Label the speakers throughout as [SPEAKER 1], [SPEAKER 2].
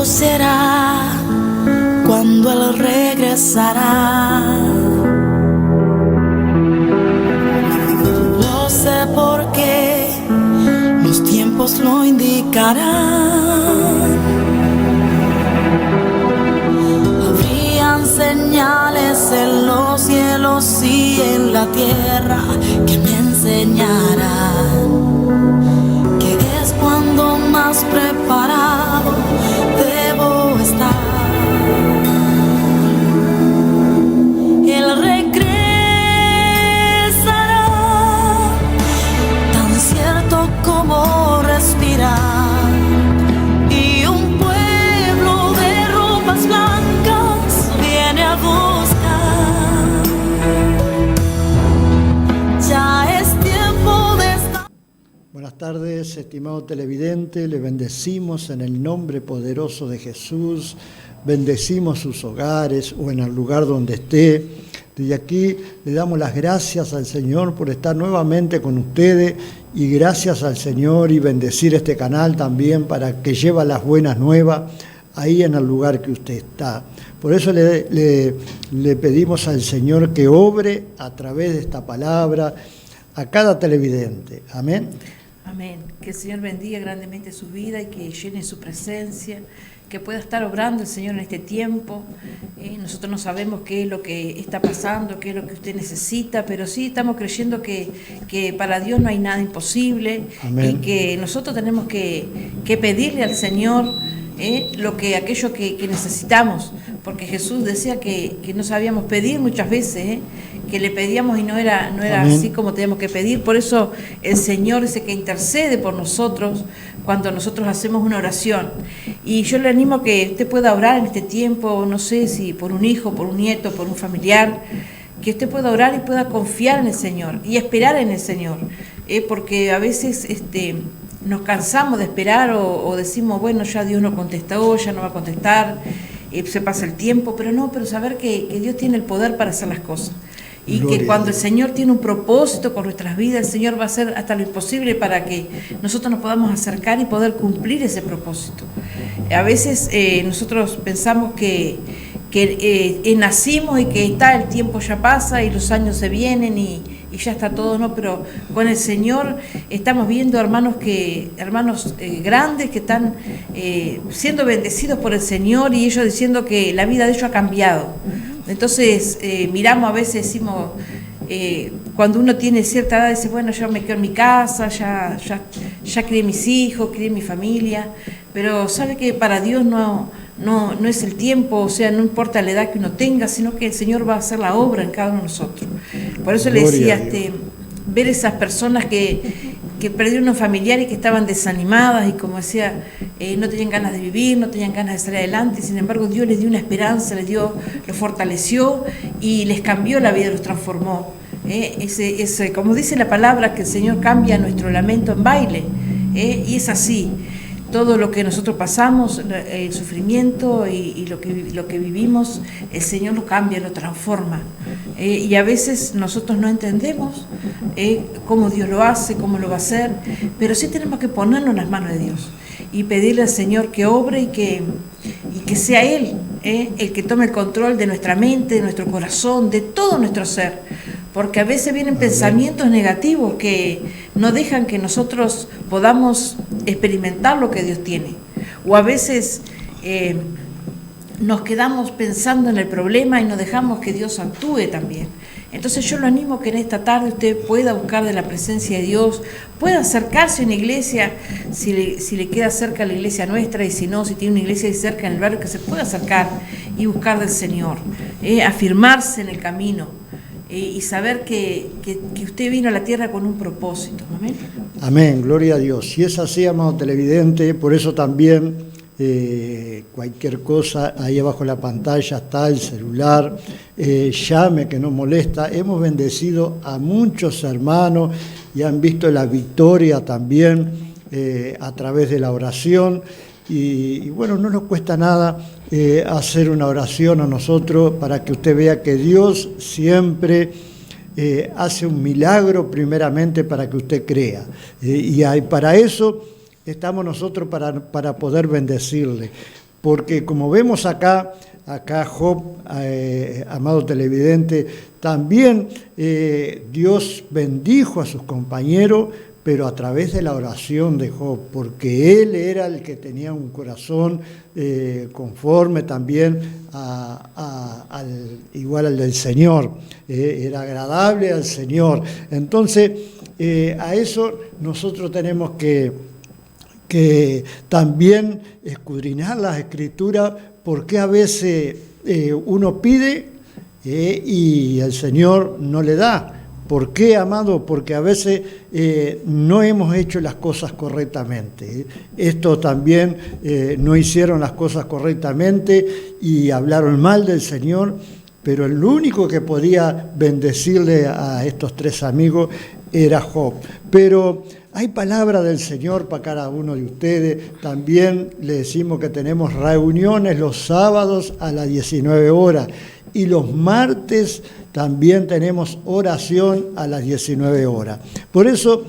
[SPEAKER 1] será cuando Él regresará. Lo sé porque los tiempos lo indicarán. Habrían señales en los cielos y en la tierra que me enseñarán que es cuando más preparado debo estar. Él regresará, tan cierto como respirar, y un pueblo de ropas blancas viene a buscar. Ya es tiempo de estar.
[SPEAKER 2] Buenas tardes, estimado televidente, le bendecimos en el nombre poderoso de Jesús, bendecimos sus hogares o en el lugar donde esté. Desde aquí le damos las gracias al Señor por estar nuevamente con ustedes y gracias al Señor y bendecir este canal también para que lleve las buenas nuevas ahí en el lugar que usted está. Por eso le pedimos al Señor que obre a través de esta palabra a cada televidente. Amén.
[SPEAKER 3] Amén. Que el Señor bendiga grandemente su vida y que llene su presencia, que pueda estar obrando el Señor en este tiempo. Nosotros no sabemos qué es lo que está pasando, qué es lo que usted necesita, pero sí estamos creyendo que para Dios no hay nada imposible. Amén. Y que nosotros tenemos que pedirle al Señor aquello que necesitamos, porque Jesús decía que no sabíamos pedir muchas veces, que le pedíamos y no era así como teníamos que pedir. Por eso el Señor es el que intercede por nosotros cuando nosotros hacemos una oración. Y yo le animo a que usted pueda orar en este tiempo, no sé si por un hijo, por un nieto, por un familiar, que usted pueda orar y pueda confiar en el Señor y esperar en el Señor, porque a veces nos cansamos de esperar o decimos, bueno, ya Dios no contestó, ya no va a contestar, se pasa el tiempo, pero saber que Dios tiene el poder para hacer las cosas. Y Gloria que cuando el Señor tiene un propósito con nuestras vidas, el Señor va a hacer hasta lo imposible para que nosotros nos podamos acercar y poder cumplir ese propósito. A veces nosotros pensamos que nacimos y que el tiempo ya pasa y los años se vienen y ya está todo, ¿no? Pero con el Señor estamos viendo hermanos grandes que están siendo bendecidos por el Señor y ellos diciendo que la vida de ellos ha cambiado. Entonces miramos a veces, decimos, cuando uno tiene cierta edad, dice, bueno, yo me quedo en mi casa, ya crié mis hijos, crié mi familia, pero sabe que para Dios no es el tiempo, o sea, no importa la edad que uno tenga, sino que el Señor va a hacer la obra en cada uno de nosotros. Por eso le decía, ver esas personas que perdieron un familiar y que estaban desanimadas y como decía, no tenían ganas de vivir, no tenían ganas de salir adelante, sin embargo Dios les dio una esperanza, los fortaleció y les cambió la vida, los transformó. Como dice la palabra, que el Señor cambia nuestro lamento en baile, y es así. Todo lo que nosotros pasamos, el sufrimiento y lo que vivimos, el Señor lo cambia, lo transforma. Y a veces nosotros no entendemos cómo Dios lo hace, cómo lo va a hacer, pero sí tenemos que ponernos en las manos de Dios y pedirle al Señor que obre y que sea Él el que tome el control de nuestra mente, de nuestro corazón, de todo nuestro ser. Porque a veces vienen pensamientos negativos que no dejan que nosotros podamos experimentar lo que Dios tiene. O a veces nos quedamos pensando en el problema y no dejamos que Dios actúe también. Entonces yo lo animo que en esta tarde usted pueda buscar de la presencia de Dios, pueda acercarse a una iglesia, si le queda cerca la iglesia nuestra, y si no, si tiene una iglesia ahí cerca en el barrio, que se pueda acercar y buscar del Señor, afirmarse en el camino. Y saber que usted vino a la tierra con un propósito. Amén. Amén, gloria a Dios. Si es así, amado televidente, por eso también cualquier cosa, ahí abajo en la pantalla está el celular, llame que no molesta. Hemos bendecido a muchos hermanos y han visto la victoria también a través de la oración. Y bueno, no nos cuesta nada hacer una oración a nosotros para que usted vea que Dios siempre hace un milagro primeramente para que usted crea. Y para eso estamos nosotros para poder bendecirle.
[SPEAKER 2] porque como vemos acá Job, amado televidente, también Dios bendijo a sus compañeros, pero a través de la oración de Job, porque él era el que tenía un corazón conforme también igual al del Señor, era agradable al Señor. Entonces, a eso nosotros tenemos que también escudriñar las Escrituras, porque a veces uno pide y el Señor no le da. ¿Por qué, amado? Porque a veces no hemos hecho las cosas correctamente. Estos también no hicieron las cosas correctamente y hablaron mal del Señor, pero el único que podía bendecirle a estos tres amigos era Job. Pero hay palabra del Señor para cada uno de ustedes. También le decimos que tenemos reuniones los sábados a las 19 horas y los martes también tenemos oración a las 19 horas. Por eso,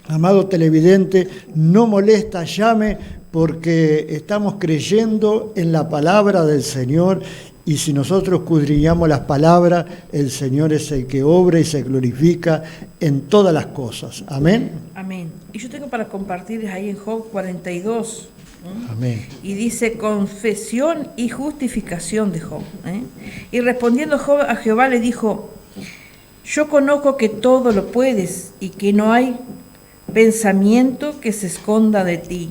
[SPEAKER 2] amado televidente, no molesta, llame, porque estamos creyendo en la palabra del Señor, y si nosotros escudriñamos las palabras, el Señor es el que obra y se glorifica en todas las cosas. Amén.
[SPEAKER 3] Amén. Y yo tengo para compartirles ahí en Job 42.
[SPEAKER 2] Amén.
[SPEAKER 3] Y dice confesión y justificación de Job. Y respondiendo Job a Jehová le dijo: yo conozco que todo lo puedes y que no hay pensamiento que se esconda de ti.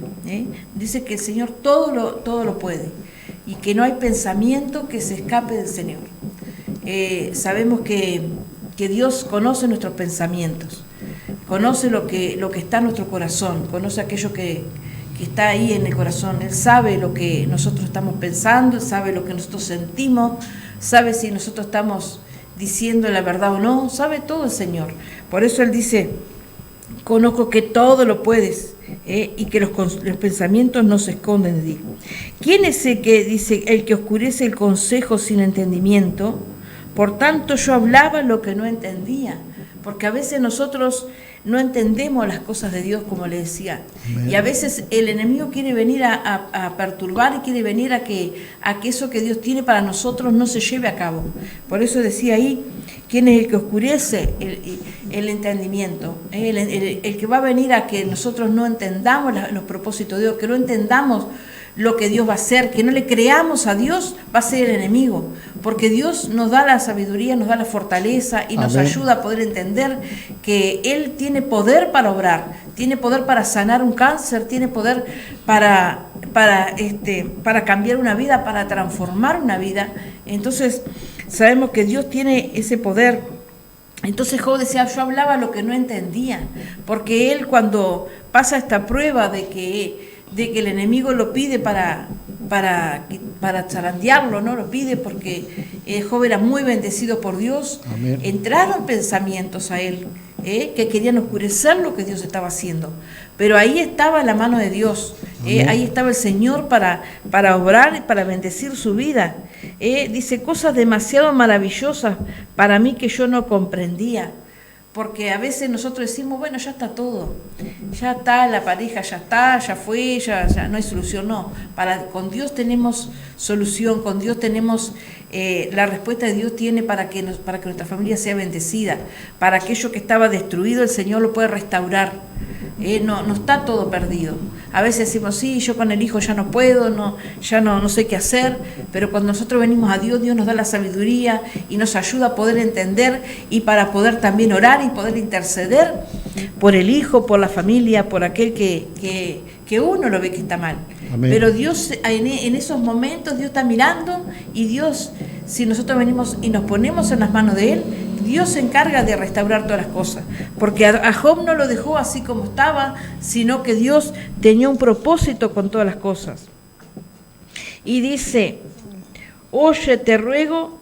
[SPEAKER 3] Dice que el Señor todo lo puede y que no hay pensamiento que se escape del Señor. Sabemos que Dios conoce nuestros pensamientos, conoce lo que está en nuestro corazón, conoce aquello que está ahí en el corazón. Él sabe lo que nosotros estamos pensando, Él sabe lo que nosotros sentimos, sabe si nosotros estamos diciendo la verdad o no, sabe todo el Señor. Por eso Él dice: conozco que todo lo puedes, y que los pensamientos no se esconden de ti. ¿Quién es el que dice, el que oscurece el consejo sin entendimiento? Por tanto yo hablaba lo que no entendía, porque a veces nosotros no entendemos las cosas de Dios, como le decía. Amén. Y a veces el enemigo quiere venir a perturbar y quiere venir a que eso que Dios tiene para nosotros no se lleve a cabo. Por eso decía ahí, ¿quién es el que oscurece el entendimiento? El que va a venir a que nosotros no entendamos los propósitos de Dios, que no entendamos lo que Dios va a hacer, que no le creamos a Dios, va a ser el enemigo, porque Dios nos da la sabiduría, nos da la fortaleza y nos ayuda a poder entender que Él tiene poder para obrar, tiene poder para sanar un cáncer, tiene poder para cambiar una vida, para transformar una vida. Entonces sabemos que Dios tiene ese poder. Entonces Job decía: yo hablaba lo que no entendía, porque él, cuando pasa esta prueba de que el enemigo lo pide para zarandearlo, ¿no? Lo pide porque Job era muy bendecido por Dios. Amén. Entraron pensamientos a él que querían oscurecer lo que Dios estaba haciendo, pero ahí estaba la mano de Dios, ahí estaba el Señor para obrar y para bendecir su vida. Dice cosas demasiado maravillosas para mí que yo no comprendía. Porque a veces nosotros decimos, bueno, ya está todo, ya está la pareja, ya está, ya fue, ya no hay solución. No, con Dios tenemos solución, con Dios tenemos la respuesta de Dios tiene para que nuestra familia sea bendecida, para aquello que estaba destruido el Señor lo puede restaurar. No está todo perdido. A veces decimos, sí, yo con el hijo ya no puedo, ya no sé qué hacer, pero cuando nosotros venimos a Dios, Dios nos da la sabiduría y nos ayuda a poder entender y para poder también orar y poder interceder por el hijo, por la familia, por aquel que uno lo ve que está mal. Amén. Pero Dios, en esos momentos, Dios está mirando y Dios, si nosotros venimos y nos ponemos en las manos de Él, Dios se encarga de restaurar todas las cosas, porque a Job no lo dejó así como estaba, sino que Dios tenía un propósito con todas las cosas. Y dice, oye, te ruego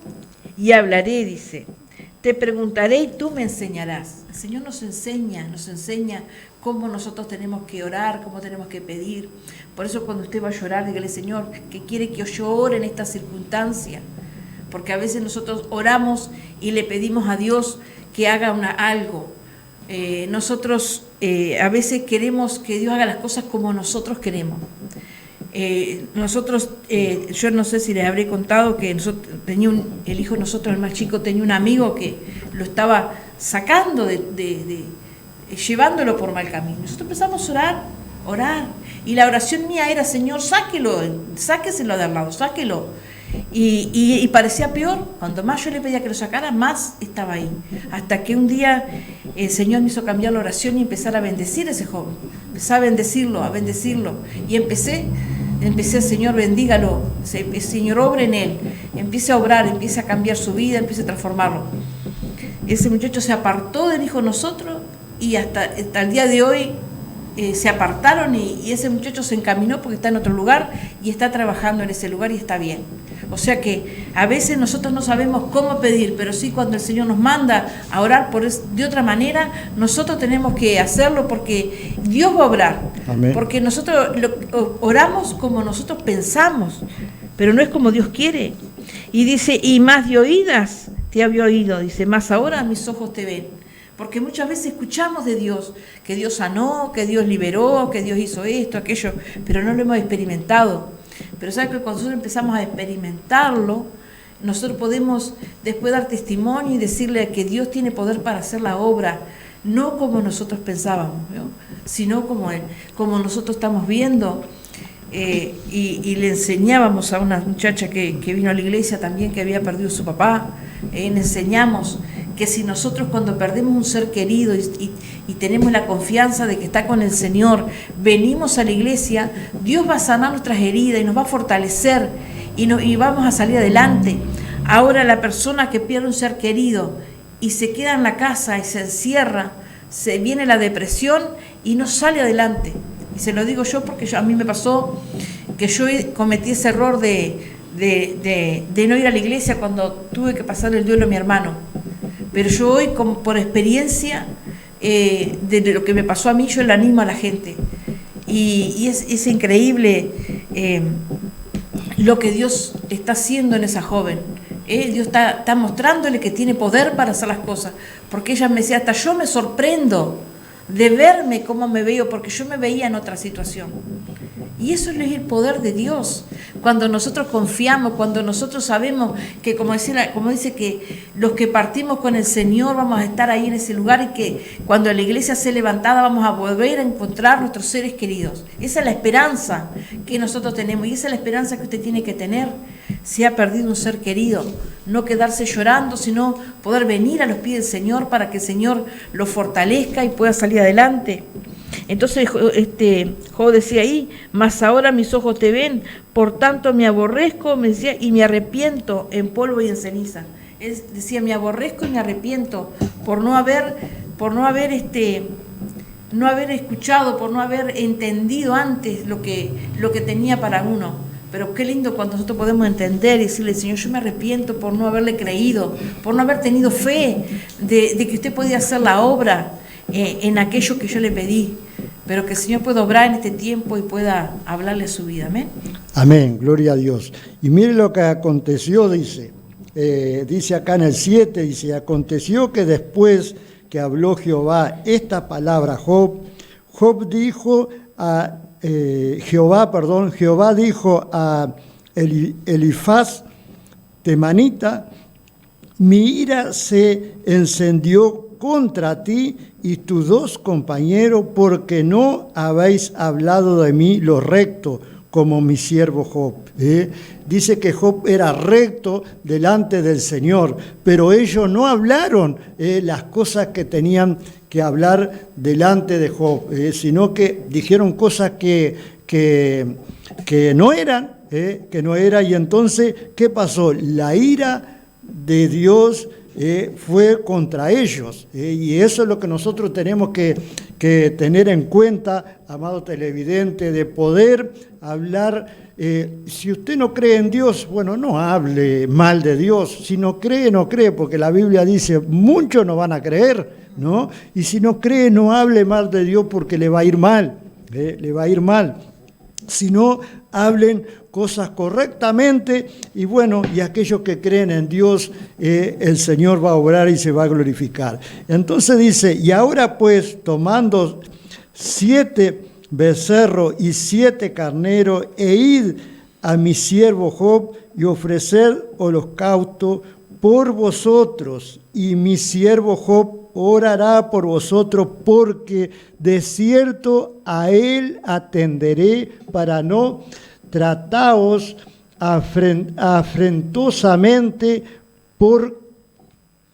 [SPEAKER 3] y hablaré, dice, te preguntaré y tú me enseñarás. El Señor nos enseña cómo nosotros tenemos que orar, cómo tenemos que pedir. Por eso cuando usted va a llorar, dígale, Señor, que quiere que yo ore en esta circunstancia. Porque a veces nosotros oramos y le pedimos a Dios que haga algo. Nosotros a veces queremos que Dios haga las cosas como nosotros queremos. nosotros, yo no sé si les habré contado que nosotros, el hijo de nosotros, el más chico, tenía un amigo que lo estaba sacando, llevándolo por mal camino. Nosotros empezamos a orar, y la oración mía era: Señor, sáqueselo de al lado, sáquelo. Y parecía peor. Cuando más yo le pedía que lo sacara, más estaba ahí. Hasta que un día el Señor me hizo cambiar la oración y empezar a bendecir a ese joven. Empecé a bendecirlo. Y empecé, Señor, bendígalo. Señor, obre en él. Empiece a obrar, empiece a cambiar su vida, empiece a transformarlo. Ese muchacho se apartó del hijo de nosotros, y hasta el día de hoy se apartaron, y ese muchacho se encaminó porque está en otro lugar y está trabajando en ese lugar y está bien. O sea que a veces nosotros no sabemos cómo pedir, pero sí, cuando el Señor nos manda a orar de otra manera, nosotros tenemos que hacerlo, porque Dios va a obrar.
[SPEAKER 2] Amén.
[SPEAKER 3] Porque nosotros oramos como nosotros pensamos, pero no es como Dios quiere. Y dice: y más de oídas te había oído, dice, más ahora mis ojos te ven. Porque muchas veces escuchamos de Dios, que Dios sanó, que Dios liberó, que Dios hizo esto, aquello, pero no lo hemos experimentado. Pero ¿sabes que cuando nosotros empezamos a experimentarlo, nosotros podemos después dar testimonio y decirle que Dios tiene poder para hacer la obra, no como nosotros pensábamos, ¿no? Sino como nosotros estamos viendo. Y le enseñábamos a una muchacha que vino a la iglesia también, que había perdido a su papá, le enseñamos que si nosotros, cuando perdemos un ser querido y tenemos la confianza de que está con el Señor, venimos a la iglesia, Dios va a sanar nuestras heridas y nos va a fortalecer, y vamos a salir adelante. Ahora, la persona que pierde un ser querido y se queda en la casa y se encierra, se viene la depresión y no sale adelante. Y se lo digo yo porque a mí me pasó que yo cometí ese error de no ir a la iglesia cuando tuve que pasar el duelo a mi hermano. Pero yo hoy, como por experiencia de lo que me pasó a mí, yo le animo a la gente. Y es increíble lo que Dios está haciendo en esa joven. Dios está mostrándole que tiene poder para hacer las cosas. Porque ella me decía: hasta yo me sorprendo de verme cómo me veo, porque yo me veía en otra situación. Y eso es el poder de Dios. Cuando nosotros confiamos, cuando nosotros sabemos que, como dice que los que partimos con el Señor vamos a estar ahí en ese lugar, y que cuando la iglesia sea levantada vamos a volver a encontrar nuestros seres queridos. Esa es la esperanza que nosotros tenemos, y esa es la esperanza que usted tiene que tener. Si ha perdido un ser querido, no quedarse llorando, sino poder venir a los pies del Señor para que el Señor lo fortalezca y pueda salir adelante. Entonces Job decía ahí: mas ahora mis ojos te ven, por tanto me aborrezco, me decía, y me arrepiento en polvo y en ceniza. Él decía: me aborrezco y me arrepiento por no haber escuchado, por no haber entendido antes lo que tenía para uno. Pero qué lindo cuando nosotros podemos entender y decirle: Señor, yo me arrepiento por no haberle creído, por no haber tenido fe de que usted podía hacer la obra en aquello que yo le pedí, pero que el Señor pueda obrar en este tiempo y pueda hablarle a su vida. Amén.
[SPEAKER 2] Amén, gloria a Dios. Y mire lo que aconteció, dice acá en el 7, dice: aconteció que después que habló Jehová esta palabra a Job, Jehová dijo a Elifaz temanita: mi ira se encendió contra ti y tus dos compañeros, porque no habéis hablado de mí lo recto, como mi siervo Job. Dice que Job era recto delante del Señor, pero ellos no hablaron las cosas que tenían que hablar delante de Job, sino que dijeron cosas que no eran, y entonces, ¿qué pasó? La ira de Dios fue contra ellos, y eso es lo que nosotros tenemos que tener en cuenta, amado televidente, de poder hablar. Si usted no cree en Dios, bueno, no hable mal de Dios. Si no cree, no cree, porque la Biblia dice: muchos no van a creer, ¿no? Y si no cree, no hable mal de Dios, porque le va a ir mal, le va a ir mal. Si no, hablen cosas correctamente, y bueno, y aquellos que creen en Dios, el Señor va a obrar y se va a glorificar. Entonces dice: y ahora pues, tomando 7 becerro y 7 carneros, e id a mi siervo Job y ofreced holocausto por vosotros, y mi siervo Job orará por vosotros, porque de cierto a él atenderé para no trataos afrentosamente, por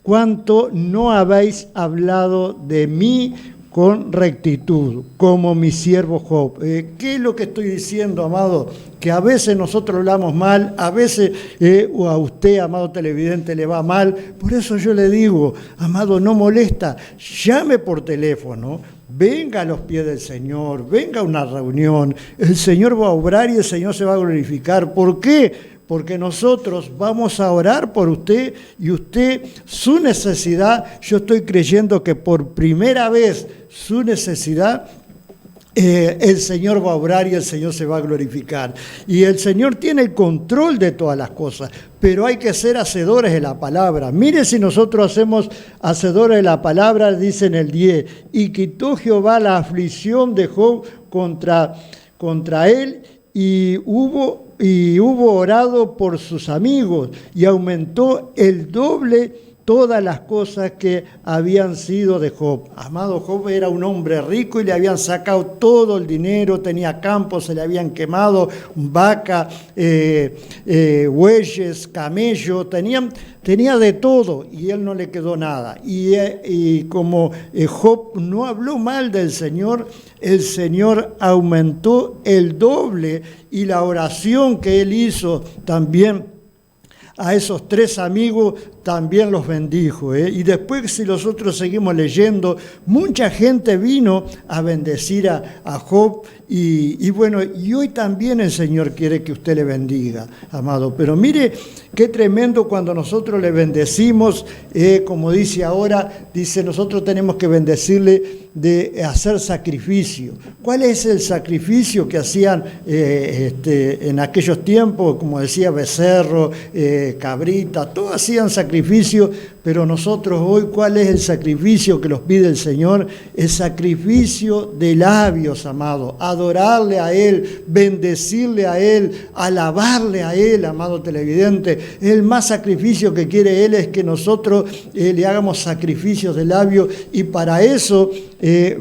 [SPEAKER 2] cuanto no habéis hablado de mí con rectitud, como mi siervo Job. ¿Qué es lo que estoy diciendo, amado? Que a veces nosotros hablamos mal, a veces o a usted, amado televidente, le va mal. Por eso yo le digo, amado, no molesta, llame por teléfono, venga a los pies del Señor, venga a una reunión, el Señor va a obrar y el Señor se va a glorificar. ¿Por qué? Porque nosotros vamos a orar por usted, y usted, su necesidad, yo estoy creyendo que por primera vez su necesidad, el Señor va a obrar y el Señor se va a glorificar. Y el Señor tiene el control de todas las cosas, pero hay que ser hacedores de la palabra. Mire, si nosotros hacemos hacedores de la palabra, dice en el 10, y quitó Jehová la aflicción de Job contra él, y hubo orado por sus amigos, y aumentó el doble todas las cosas que habían sido de Job. Amado, Job era un hombre rico y le habían sacado todo el dinero, tenía campos, se le habían quemado, vaca, bueyes, camello, tenía de todo, y él no le quedó nada. Y como Job no habló mal del Señor, el Señor aumentó el doble, y la oración que él hizo también a esos 3 amigos también los bendijo. Y después, si nosotros seguimos leyendo, mucha gente vino a bendecir a Job, y bueno, y hoy también el Señor quiere que usted le bendiga, amado. Pero mire qué tremendo cuando nosotros le bendecimos, como dice ahora, dice, nosotros tenemos que bendecirle de hacer sacrificio. ¿Cuál es el sacrificio que hacían en aquellos tiempos? Como decía, becerro, cabrita, todos hacían sacrificio, pero nosotros hoy, ¿cuál es el sacrificio que nos pide el Señor? El sacrificio de labios, amado, adorarle a Él, bendecirle a Él, alabarle a Él, amado televidente. El más sacrificio que quiere Él es que nosotros le hagamos sacrificios de labios, y para eso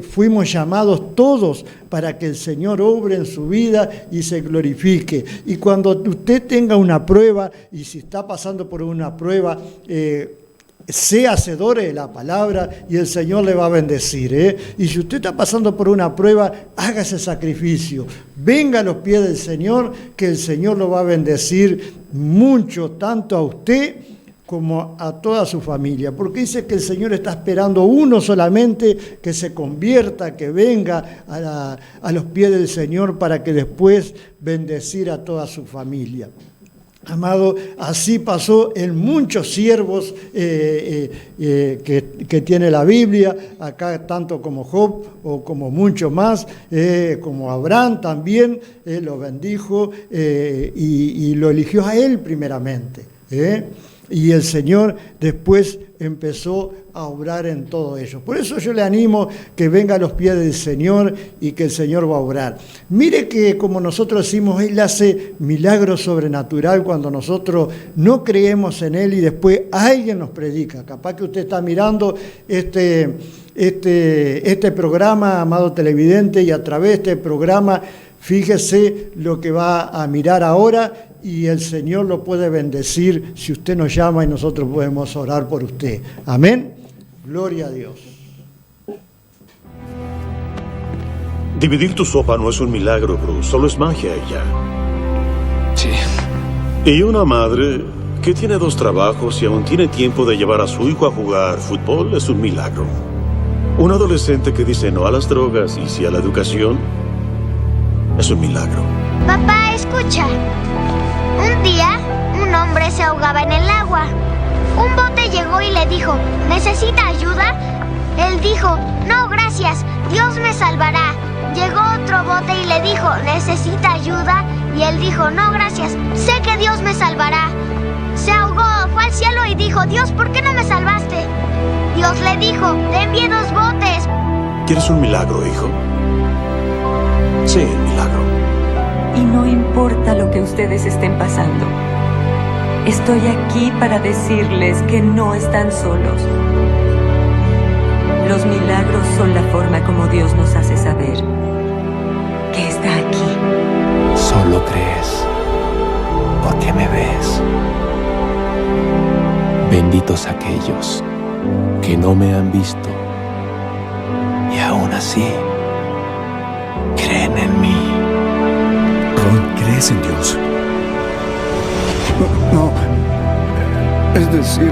[SPEAKER 2] fuimos llamados todos, para que el Señor obre en su vida y se glorifique. Y cuando usted tenga una prueba, y si está pasando por una prueba, sea hacedor de la palabra y el Señor le va a bendecir. Y si usted está pasando por una prueba, haga ese sacrificio. Venga a los pies del Señor, que el Señor lo va a bendecir mucho, tanto a usted como a toda su familia, porque dice que el Señor está esperando uno solamente que se convierta, que venga a los pies del Señor, para que después bendecir a toda su familia. Amado, así pasó en muchos siervos que tiene la Biblia, acá tanto como Job o como muchos más, como Abraham también, lo bendijo y lo eligió a él primeramente. Y el Señor después empezó a obrar en todo ello. Por eso yo le animo que venga a los pies del Señor, y que el Señor va a obrar. Mire que, como nosotros decimos, Él hace milagros sobrenatural cuando nosotros no creemos en Él y después alguien nos predica. Capaz que usted está mirando este programa, amado televidente, y a través de este programa, fíjese lo que va a mirar ahora, y el Señor lo puede bendecir si usted nos llama y nosotros podemos orar por usted. Amén. Gloria a Dios.
[SPEAKER 4] Dividir tu sopa no es un milagro, Bruce, solo es magia ella.
[SPEAKER 5] Sí.
[SPEAKER 4] Y una madre que tiene 2 trabajos y aún tiene tiempo de llevar a su hijo a jugar fútbol es un milagro. Un adolescente que dice no a las drogas y sí a la educación es un milagro.
[SPEAKER 6] Papá, escucha. Un día, un hombre se ahogaba en el agua. Un bote llegó y le dijo, ¿necesita ayuda? Él dijo, no, gracias, Dios me salvará. Llegó otro bote y le dijo, ¿necesita ayuda? Y él dijo, no, gracias, sé que Dios me salvará. Se ahogó, fue al cielo y dijo, Dios, ¿por qué no me salvaste? Dios le dijo, te envié 2 botes.
[SPEAKER 4] ¿Quieres un milagro, hijo? Sí, milagro.
[SPEAKER 5] Y no importa lo que ustedes estén pasando. Estoy aquí para decirles que no están solos. Los milagros son la forma como Dios nos hace saber que está aquí.
[SPEAKER 7] Solo crees porque me ves. Benditos aquellos que no me han visto y aún así creen en mí.
[SPEAKER 8] Ron, ¿crees en Dios? No. Es decir,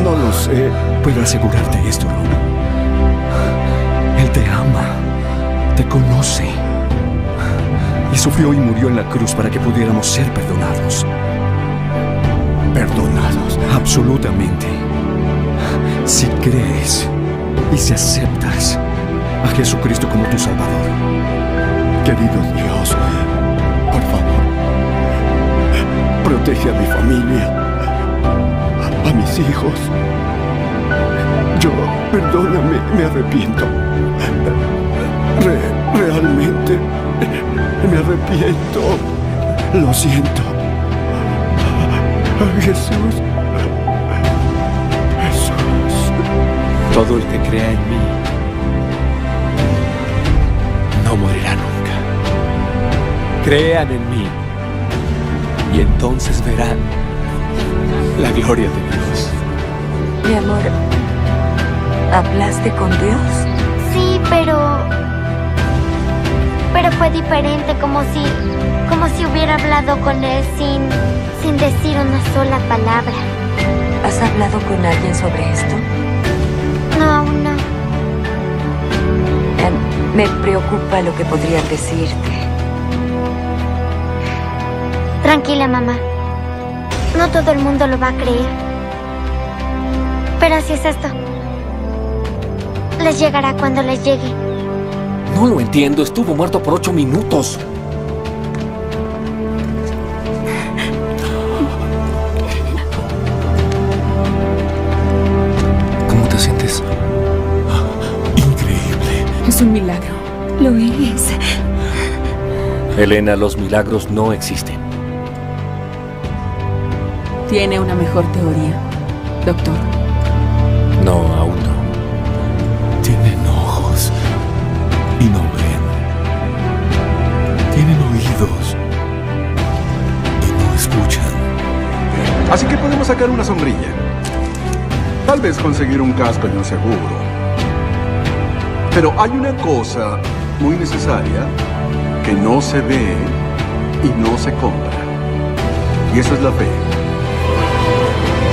[SPEAKER 8] no lo sé. Puedo asegurarte esto, Ron. Él te ama, te conoce y sufrió y murió en la cruz para que pudiéramos ser perdonados. ¿Perdonados? Absolutamente. Si crees y si aceptas a Jesucristo como tu Salvador. Querido Dios, por favor, protege a mi familia, a mis hijos. Perdóname, me arrepiento. Realmente me arrepiento. Lo siento. Jesús.
[SPEAKER 7] Todo el que crea en mí no morirá nunca. Crean en mí y entonces verán la gloria de Dios.
[SPEAKER 5] Mi amor, ¿hablaste con Dios?
[SPEAKER 6] Sí, pero fue diferente, como si hubiera hablado con él sin decir una sola palabra.
[SPEAKER 5] ¿Has hablado con alguien sobre esto?
[SPEAKER 6] No, aún no.
[SPEAKER 5] Me preocupa lo que podrían decirte.
[SPEAKER 6] Tranquila, mamá. No todo el mundo lo va a creer. Pero así es esto. Les llegará cuando les llegue.
[SPEAKER 7] No lo entiendo, estuvo muerto por 8 minutos. ¿Cómo te sientes?
[SPEAKER 8] Increíble.
[SPEAKER 9] Es un milagro. Lo es.
[SPEAKER 7] Elena, los milagros no existen.
[SPEAKER 9] Tiene una mejor teoría, doctor.
[SPEAKER 7] No, aún no.
[SPEAKER 8] Tienen ojos y no ven. Tienen oídos y no escuchan.
[SPEAKER 10] Así que podemos sacar una sombrilla. Tal vez conseguir un casco y un seguro. Pero hay una cosa muy necesaria que no se ve y no se compra. Y eso es la fe.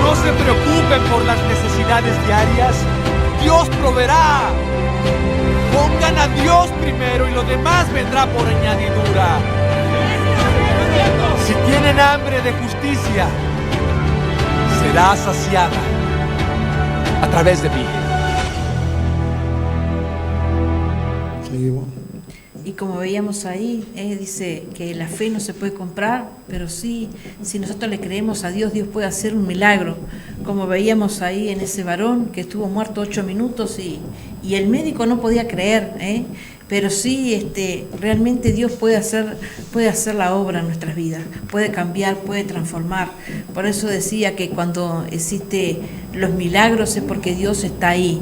[SPEAKER 11] No se preocupen por las necesidades diarias. Dios proveerá. Pongan a Dios primero y lo demás vendrá por añadidura. Si tienen hambre de justicia, será saciada a través de mí.
[SPEAKER 2] Seguimos.
[SPEAKER 3] Y como veíamos ahí, dice que la fe no se puede comprar, pero sí, si nosotros le creemos a Dios, Dios puede hacer un milagro. Como veíamos ahí en ese varón que estuvo muerto 8 minutos y el médico no podía creer, pero sí, realmente Dios puede hacer la obra en nuestras vidas, puede cambiar, puede transformar. Por eso decía que cuando existen los milagros es porque Dios está ahí,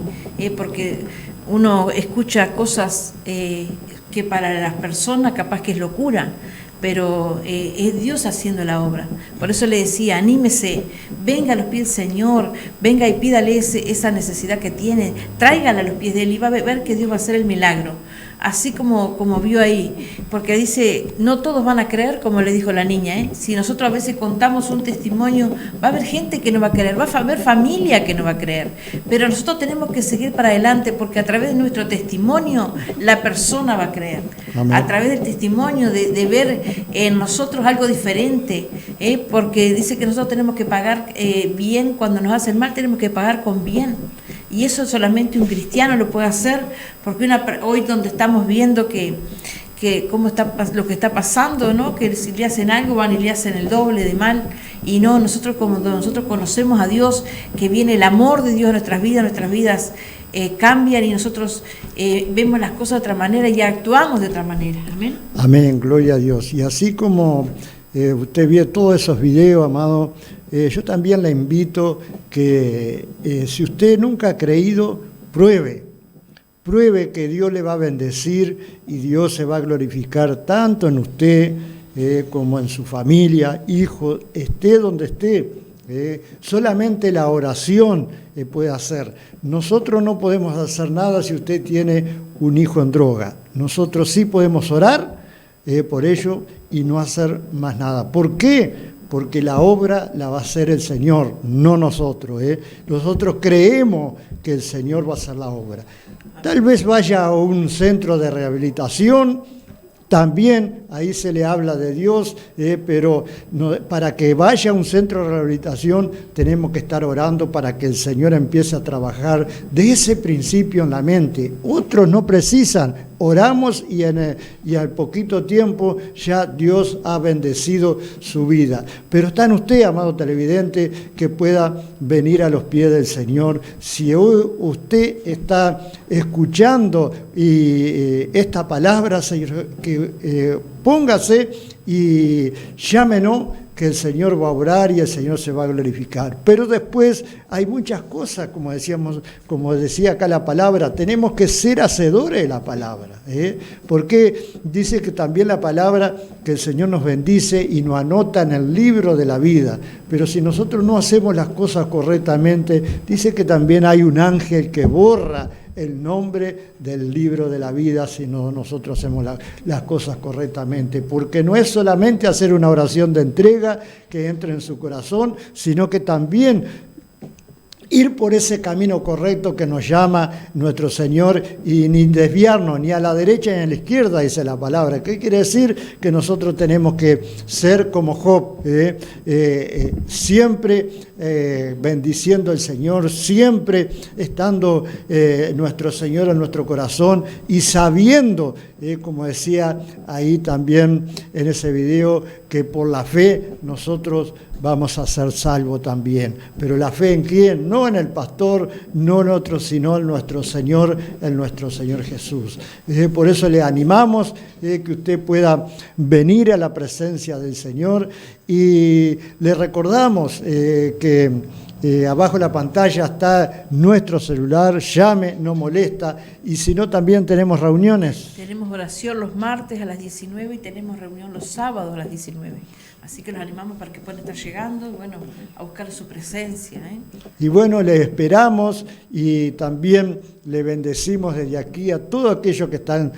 [SPEAKER 3] porque uno escucha cosas que para las personas capaz que es locura, pero es Dios haciendo la obra. Por eso le decía, anímese, venga a los pies del Señor, venga y pídale esa necesidad que tiene, tráigala a los pies de Él y va a ver que Dios va a hacer el milagro. Así como vio ahí, porque dice, no todos van a creer, como le dijo la niña, si nosotros a veces contamos un testimonio, va a haber gente que no va a creer, va a haber familia que no va a creer, pero nosotros tenemos que seguir para adelante, porque a través de nuestro testimonio, la persona va a creer. Amén. A través del testimonio, de ver en nosotros algo diferente, porque dice que nosotros tenemos que pagar bien, cuando nos hacen mal tenemos que pagar con bien. Y eso solamente un cristiano lo puede hacer, porque hoy donde estamos viendo que cómo está lo que está pasando, ¿no? Que si le hacen algo van y le hacen el doble de mal, y no, nosotros conocemos a Dios, que viene el amor de Dios a nuestras vidas cambian y nosotros vemos las cosas de otra manera y actuamos de otra manera. Amén.
[SPEAKER 2] Amén, gloria a Dios. Y así como usted vio todos esos videos, amado, yo también le invito que si usted nunca ha creído, pruebe que Dios le va a bendecir y Dios se va a glorificar tanto en usted como en su familia, hijo, esté donde esté. Solamente la oración puede hacer. Nosotros no podemos hacer nada si usted tiene un hijo en droga. Nosotros sí podemos orar por ello y no hacer más nada. ¿Por qué? Porque la obra la va a hacer el Señor, no nosotros. Nosotros creemos que el Señor va a hacer la obra. Tal vez vaya a un centro de rehabilitación, también ahí se le habla de Dios, pero no, para que vaya a un centro de rehabilitación tenemos que estar orando para que el Señor empiece a trabajar de ese principio en la mente. Otros no precisan, oramos y al poquito tiempo ya Dios ha bendecido su vida. Pero está en usted, amado televidente, que pueda venir a los pies del Señor. Si hoy usted está escuchando esta palabra, Señor, que póngase y llámenos, que el Señor va a obrar y el Señor se va a glorificar. Pero después hay muchas cosas, como decía acá la palabra, tenemos que ser hacedores de la palabra, porque dice que también la palabra que el Señor nos bendice y nos anota en el libro de la vida. Pero si nosotros no hacemos las cosas correctamente, dice que también hay un ángel que borra el nombre del libro de la vida si no nosotros hacemos las cosas correctamente, porque no es solamente hacer una oración de entrega que entre en su corazón, sino que también ir por ese camino correcto que nos llama nuestro Señor y ni desviarnos ni a la derecha ni a la izquierda, dice la palabra. ¿Qué quiere decir? Que nosotros tenemos que ser como Job, siempre bendiciendo al Señor, siempre estando nuestro Señor en nuestro corazón y sabiendo, como decía ahí también en ese video, que por la fe nosotros vamos a ser salvos también. Pero la fe ¿en quién? No en el pastor, no en otro, sino en nuestro Señor Jesús. Por eso le animamos que usted pueda venir a la presencia del Señor y le recordamos que abajo de la pantalla está nuestro celular, llame, no molesta, y si no también tenemos reuniones.
[SPEAKER 3] Tenemos oración los martes a las 19 y tenemos reunión los sábados a las 19. Así que los animamos para que puedan estar llegando y bueno, a buscar su presencia.
[SPEAKER 2] Y bueno, le esperamos y también le bendecimos desde aquí a todos aquellos que están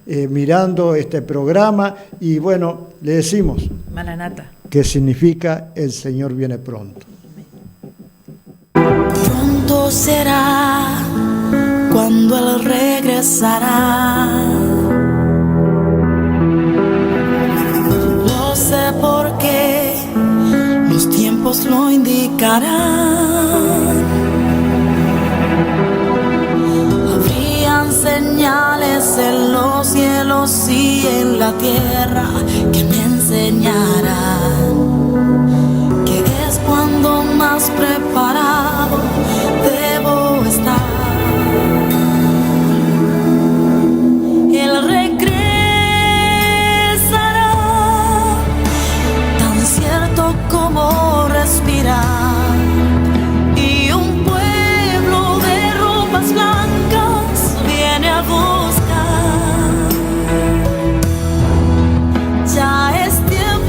[SPEAKER 2] mirando este programa y bueno, le decimos
[SPEAKER 3] Maranata,
[SPEAKER 2] que significa el Señor viene pronto.
[SPEAKER 1] Pronto será cuando Él regresará. Lo sé porque los tiempos lo indicarán. Habrían señales en los cielos y en la tierra que me enseñarán que es cuando más preparado